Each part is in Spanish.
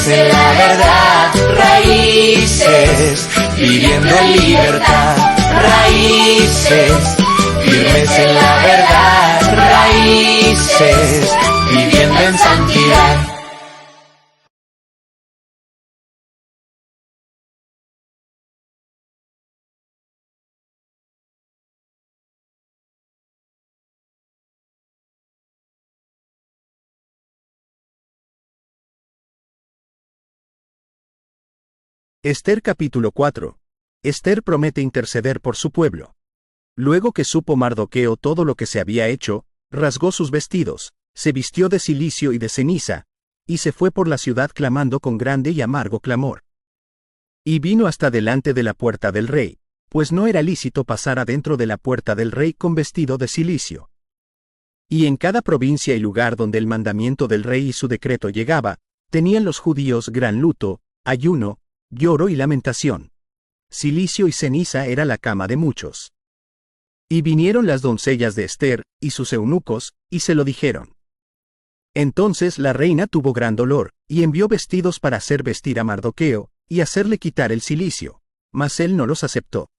en la verdad. Raíces, viviendo en libertad. Raíces, firmes en la verdad. Raíces, viviendo en santidad. Ester capítulo 4. Ester promete interceder por su pueblo. Luego que supo Mardoqueo todo lo que se había hecho, rasgó sus vestidos, se vistió de cilicio y de ceniza, y se fue por la ciudad clamando con grande y amargo clamor. Y vino hasta delante de la puerta del rey, pues no era lícito pasar adentro de la puerta del rey con vestido de cilicio. Y en cada provincia y lugar donde el mandamiento del rey y su decreto llegaba, tenían los judíos gran luto, ayuno, lloro y lamentación. Cilicio y ceniza era la cama de muchos. Y vinieron las doncellas de Ester, y sus eunucos, y se lo dijeron. Entonces la reina tuvo gran dolor, y envió vestidos para hacer vestir a Mardoqueo, y hacerle quitar el cilicio, mas él no los aceptó.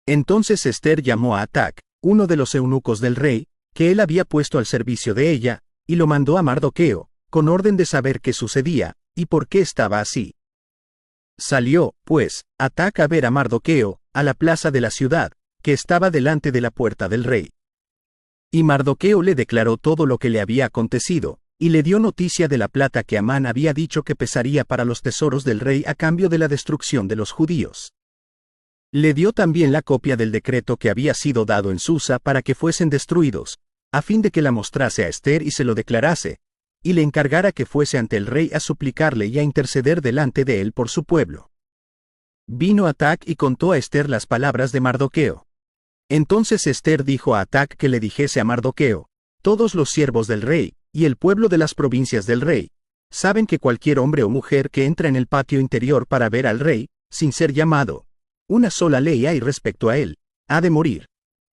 Entonces Ester llamó a Atac, uno de los eunucos del rey, que él había puesto al servicio de ella, y lo mandó a Mardoqueo, con orden de saber qué sucedía, y por qué estaba así. Salió, pues, Atac a ver a Mardoqueo, a la plaza de la ciudad, que estaba delante de la puerta del rey. Y Mardoqueo le declaró todo lo que le había acontecido, y le dio noticia de la plata que Amán había dicho que pesaría para los tesoros del rey a cambio de la destrucción de los judíos. Le dio también la copia del decreto que había sido dado en Susa para que fuesen destruidos, a fin de que la mostrase a Ester y se lo declarase, y le encargara que fuese ante el rey a suplicarle y a interceder delante de él por su pueblo. Vino Atac y contó a Ester las palabras de Mardoqueo. Entonces Ester dijo a Atac que le dijese a Mardoqueo: todos los siervos del rey, y el pueblo de las provincias del rey, saben que cualquier hombre o mujer que entra en el patio interior para ver al rey, sin ser llamado, una sola ley hay respecto a él, ha de morir.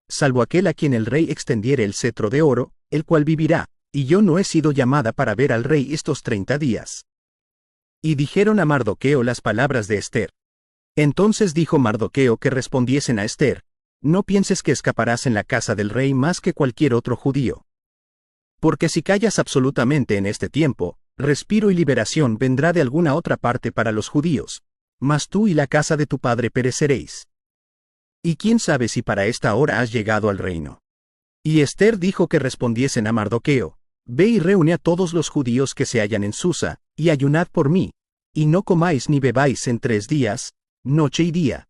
Salvo aquel a quien el rey extendiere el cetro de oro, el cual vivirá. Y yo no he sido llamada para ver al rey estos 30 días. Y dijeron a Mardoqueo las palabras de Ester. Entonces dijo Mardoqueo que respondiesen a Ester: no pienses que escaparás en la casa del rey más que cualquier otro judío. Porque si callas absolutamente en este tiempo, respiro y liberación vendrá de alguna otra parte para los judíos, mas tú y la casa de tu padre pereceréis. Y quién sabe si para esta hora has llegado al reino. Y Ester dijo que respondiesen a Mardoqueo: ve y reúne a todos los judíos que se hallan en Susa, y ayunad por mí, y no comáis ni bebáis en 3 días, noche y día.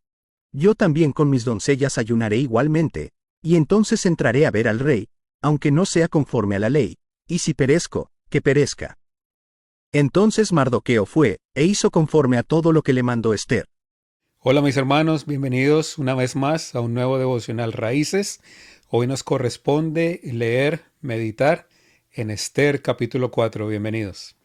Yo también con mis doncellas ayunaré igualmente, y entonces entraré a ver al rey, aunque no sea conforme a la ley, y si perezco, que perezca. Entonces Mardoqueo fue, e hizo conforme a todo lo que le mandó Ester. Hola mis hermanos, bienvenidos una vez más a un nuevo devocional Raíces. Hoy nos corresponde leer, meditar en Ester capítulo 4. Bienvenidos.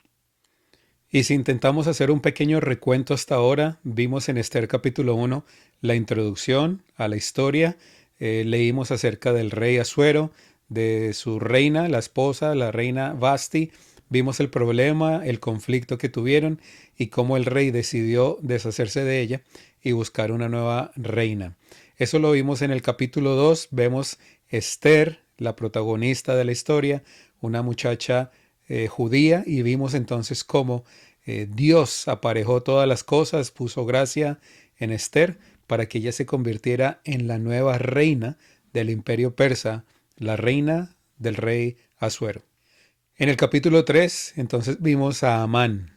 Y si intentamos hacer un pequeño recuento hasta ahora, vimos en Ester capítulo 1 la introducción a la historia, leímos acerca del rey Asuero, de su reina, la esposa, la reina Vasti, vimos el problema, el conflicto que tuvieron y cómo el rey decidió deshacerse de ella y buscar una nueva reina. Eso lo vimos en el capítulo 2, vemos Ester, la protagonista de la historia, una muchacha judía, y vimos entonces cómo Dios aparejó todas las cosas, puso gracia en Ester para que ella se convirtiera en la nueva reina del imperio persa, la reina del rey Asuero. En el capítulo 3 entonces vimos a Amán,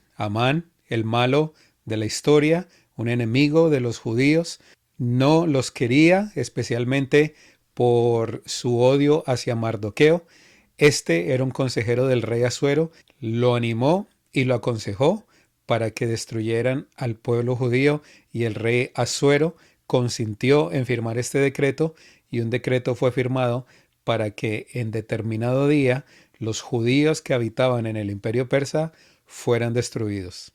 el malo de la historia, un enemigo de los judíos, no los quería, especialmente por su odio hacia Mardoqueo. Este era un consejero del rey Asuero, lo animó y lo aconsejó para que destruyeran al pueblo judío, y el rey Asuero consintió en firmar este decreto, y un decreto fue firmado para que en determinado día los judíos que habitaban en el imperio persa fueran destruidos.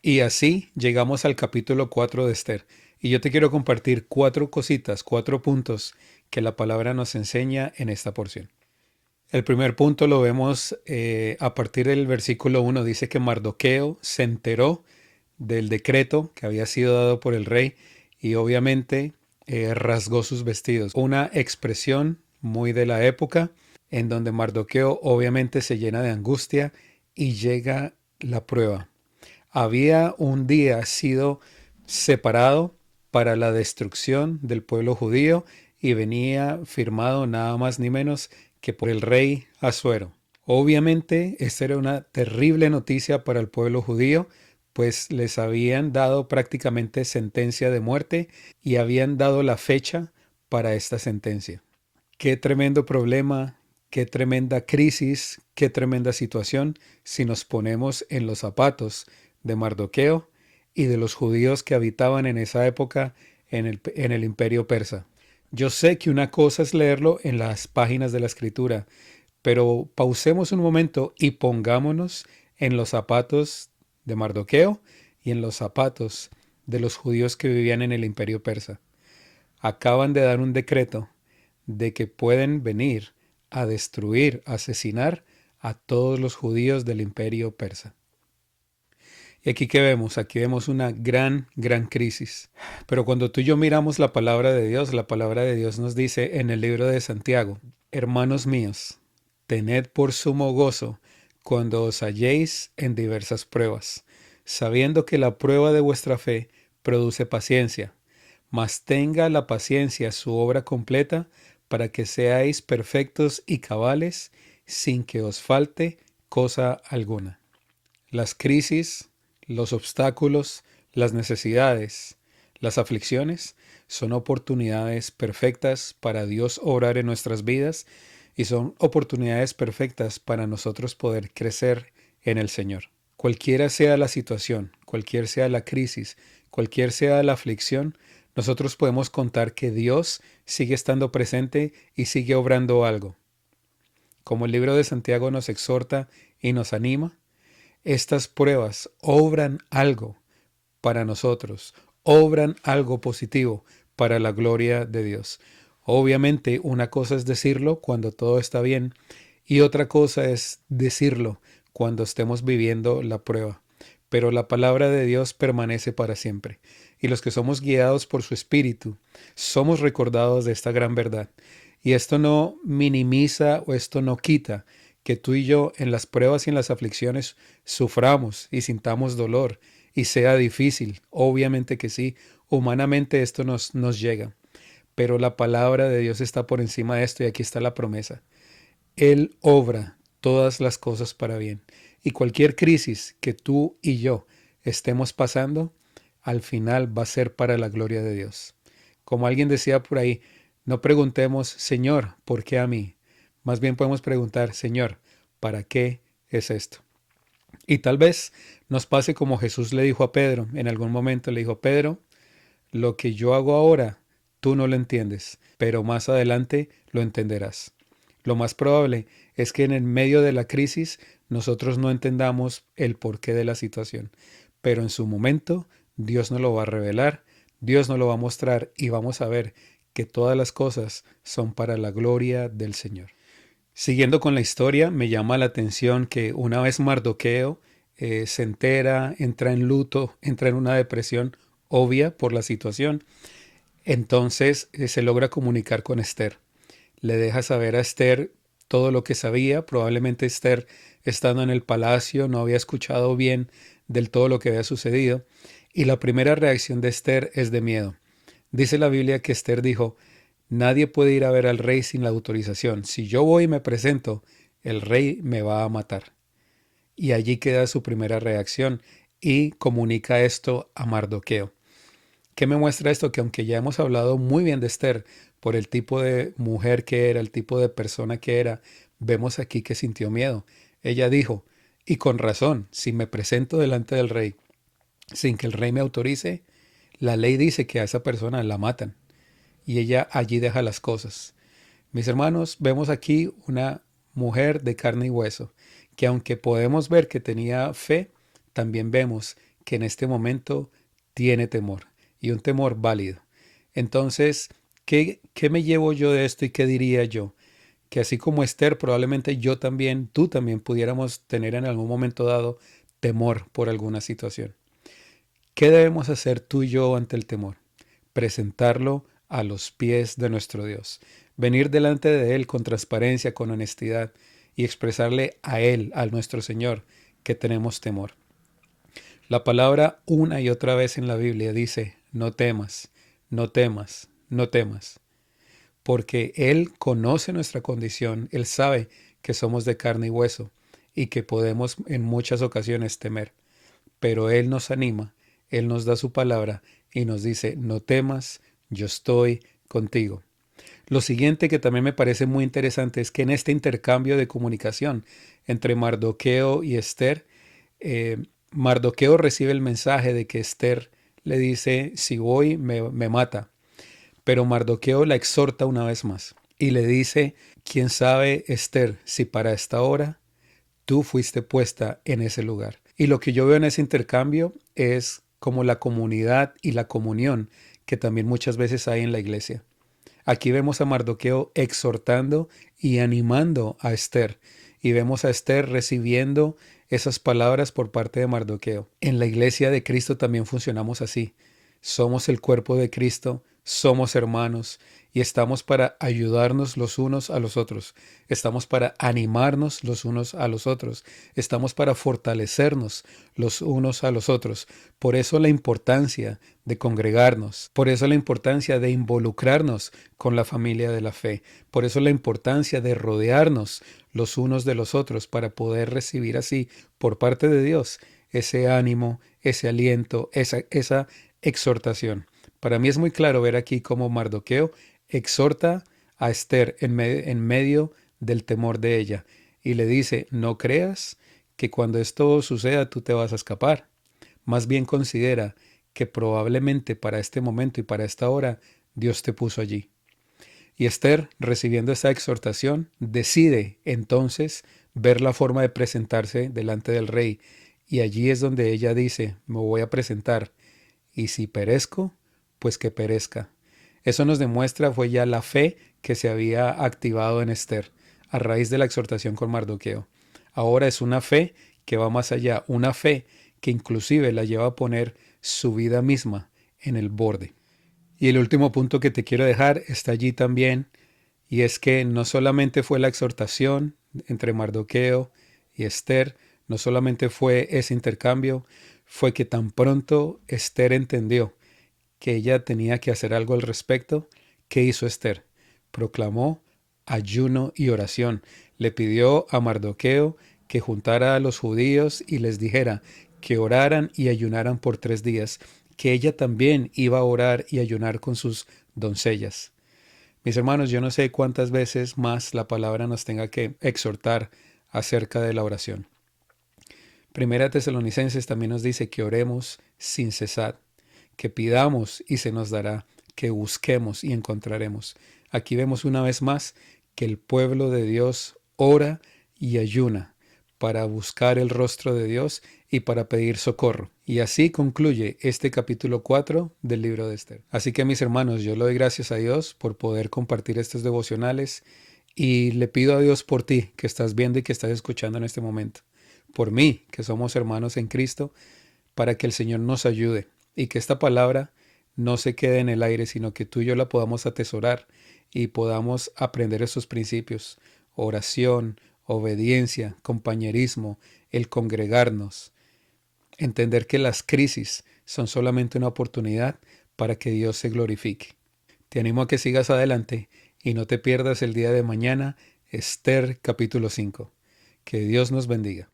Y así llegamos al capítulo 4 de Ester. Y yo te quiero compartir 4 cositas, 4 puntos que la palabra nos enseña en esta porción. El primer punto lo vemos a partir del versículo 1. Dice que Mardoqueo se enteró del decreto que había sido dado por el rey y obviamente rasgó sus vestidos. Una expresión muy de la época en donde Mardoqueo obviamente se llena de angustia y llega la prueba. Había un día sido separado para la destrucción del pueblo judío y venía firmado nada más ni menos que por el rey Asuero. Obviamente, esta era una terrible noticia para el pueblo judío, pues les habían dado prácticamente sentencia de muerte y habían dado la fecha para esta sentencia. Qué tremendo problema, qué tremenda crisis, qué tremenda situación si nos ponemos en los zapatos de Mardoqueo y de los judíos que habitaban en esa época en el imperio persa. Yo sé que una cosa es leerlo en las páginas de la escritura, pero pausemos un momento y pongámonos en los zapatos de Mardoqueo y en los zapatos de los judíos que vivían en el imperio persa. Acaban de dar un decreto de que pueden venir a destruir, asesinar a todos los judíos del imperio persa. Y aquí que vemos, aquí vemos una gran crisis. Pero cuando tú y yo miramos la palabra de Dios nos dice en el libro de Santiago, hermanos míos, tened por sumo gozo cuando os halléis en diversas pruebas, sabiendo que la prueba de vuestra fe produce paciencia, mas tenga la paciencia su obra completa para que seáis perfectos y cabales sin que os falte cosa alguna. Las crisis, los obstáculos, las necesidades, las aflicciones son oportunidades perfectas para Dios obrar en nuestras vidas y son oportunidades perfectas para nosotros poder crecer en el Señor. Cualquiera sea la situación, cualquier sea la crisis, cualquier sea la aflicción, nosotros podemos contar que Dios sigue estando presente y sigue obrando algo. Como el libro de Santiago nos exhorta y nos anima, estas pruebas obran algo para nosotros, obran algo positivo para la gloria de Dios. Obviamente una cosa es decirlo cuando todo está bien y otra cosa es decirlo cuando estemos viviendo la prueba. Pero la palabra de Dios permanece para siempre. Y los que somos guiados por su Espíritu, somos recordados de esta gran verdad. Y esto no minimiza o esto no quita que tú y yo en las pruebas y en las aflicciones suframos y sintamos dolor y sea difícil. Obviamente que sí, humanamente esto nos llega. Pero la palabra de Dios está por encima de esto y aquí está la promesa. Él obra todas las cosas para bien. Y cualquier crisis que tú y yo estemos pasando, al final va a ser para la gloria de Dios. Como alguien decía por ahí, no preguntemos, Señor, ¿por qué a mí? Más bien podemos preguntar, Señor, ¿para qué es esto? Y tal vez nos pase como Jesús le dijo a Pedro, en algún momento le dijo, Pedro, lo que yo hago ahora, tú no lo entiendes, pero más adelante lo entenderás. Lo más probable es que en el medio de la crisis nosotros no entendamos el porqué de la situación, pero en su momento Dios nos lo va a revelar, Dios nos lo va a mostrar y vamos a ver que todas las cosas son para la gloria del Señor. Siguiendo con la historia, me llama la atención que una vez Mardoqueo se entera, entra en luto, entra en una depresión obvia por la situación, entonces se logra comunicar con Esther. Le deja saber a Esther todo lo que sabía. Probablemente Esther, estando en el palacio, no había escuchado bien del todo lo que había sucedido. Y la primera reacción de Esther es de miedo. Dice la Biblia que Esther dijo, nadie puede ir a ver al rey sin la autorización. Si yo voy y me presento, el rey me va a matar. Y allí queda su primera reacción y comunica esto a Mardoqueo. ¿Qué me muestra esto? Que aunque ya hemos hablado muy bien de Esther por el tipo de mujer que era, el tipo de persona que era, vemos aquí que sintió miedo. Ella dijo, y con razón, si me presento delante del rey sin que el rey me autorice, la ley dice que a esa persona la matan. Y ella allí deja las cosas. Mis hermanos, vemos aquí una mujer de carne y hueso, que aunque podemos ver que tenía fe, también vemos que en este momento tiene temor, y un temor válido. Entonces, ¿qué me llevo yo de esto y qué diría yo? que así como Esther, probablemente tú también pudiéramos tener en algún momento dado temor por alguna situación. ¿Qué debemos hacer tú y yo ante el temor? Presentarlo a los pies de nuestro Dios. Venir delante de Él con transparencia, con honestidad y expresarle a Él, a nuestro Señor, que tenemos temor. La palabra una y otra vez en la Biblia dice, no temas, no temas, no temas. Porque Él conoce nuestra condición, Él sabe que somos de carne y hueso y que podemos en muchas ocasiones temer. Pero Él nos anima, Él nos da su palabra y nos dice, no temas, yo estoy contigo. Lo siguiente que también me parece muy interesante es que en este intercambio de comunicación entre Mardoqueo y Esther, Mardoqueo recibe el mensaje de que Esther le dice, si voy me mata. Pero Mardoqueo la exhorta una vez más y le dice, quién sabe, Esther, si para esta hora tú fuiste puesta en ese lugar. Y lo que yo veo en ese intercambio es como la comunidad y la comunión que también muchas veces hay en la iglesia. Aquí vemos a Mardoqueo exhortando y animando a Esther. Y vemos a Esther recibiendo esas palabras por parte de Mardoqueo. En la iglesia de Cristo también funcionamos así. Somos el cuerpo de Cristo, somos hermanos y estamos para ayudarnos los unos a los otros. Estamos para animarnos los unos a los otros. Estamos para fortalecernos los unos a los otros. Por eso la importancia de congregarnos. Por eso la importancia de involucrarnos con la familia de la fe. Por eso la importancia de rodearnos los unos de los otros para poder recibir así por parte de Dios ese ánimo, ese aliento, esa exhortación. Para mí es muy claro ver aquí cómo Mardoqueo exhorta a Esther en medio del temor de ella y le dice, no creas que cuando esto suceda tú te vas a escapar. Más bien considera que probablemente para este momento y para esta hora Dios te puso allí. Y Esther, recibiendo esa exhortación, decide entonces ver la forma de presentarse delante del rey. Y allí es donde ella dice, me voy a presentar. Y si perezco, pues que perezca. Eso nos demuestra fue ya la fe que se había activado en Esther a raíz de la exhortación con Mardoqueo. Ahora es una fe que va más allá, una fe que inclusive la lleva a poner su vida misma en el borde. Y el último punto que te quiero dejar está allí también, y es que no solamente fue la exhortación entre Mardoqueo y Esther, no solamente fue ese intercambio, fue que tan pronto Esther entendió que ella tenía que hacer algo al respecto. ¿Qué hizo Esther? Proclamó ayuno y oración. Le pidió a Mardoqueo que juntara a los judíos y les dijera que oraran y ayunaran por 3 días, que ella también iba a orar y ayunar con sus doncellas. Mis hermanos, yo no sé cuántas veces más la palabra nos tenga que exhortar acerca de la oración. Primera Tesalonicenses también nos dice que oremos sin cesar, que pidamos y se nos dará, que busquemos y encontraremos. Aquí vemos una vez más que el pueblo de Dios ora y ayuna para buscar el rostro de Dios y para pedir socorro. Y así concluye este capítulo 4 del libro de Esther. Así que mis hermanos, yo le doy gracias a Dios por poder compartir estos devocionales y le pido a Dios por ti que estás viendo y que estás escuchando en este momento. Por mí, que somos hermanos en Cristo, para que el Señor nos ayude y que esta palabra no se quede en el aire, sino que tú y yo la podamos atesorar y podamos aprender esos principios: oración, obediencia, compañerismo, el congregarnos, entender que las crisis son solamente una oportunidad para que Dios se glorifique. Te animo a que sigas adelante y no te pierdas el día de mañana, Esther capítulo 5. Que Dios nos bendiga.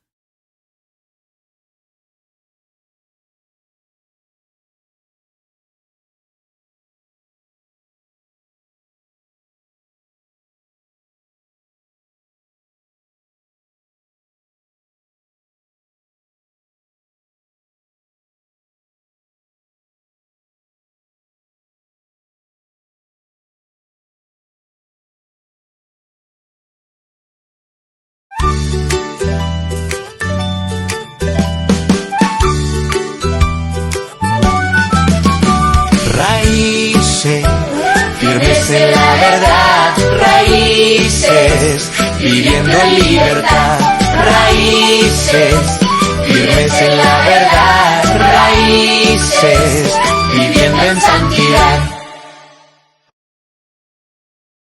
Raíces, firmes en la verdad. Raíces, viviendo en libertad. Raíces, firmes en la verdad. Raíces,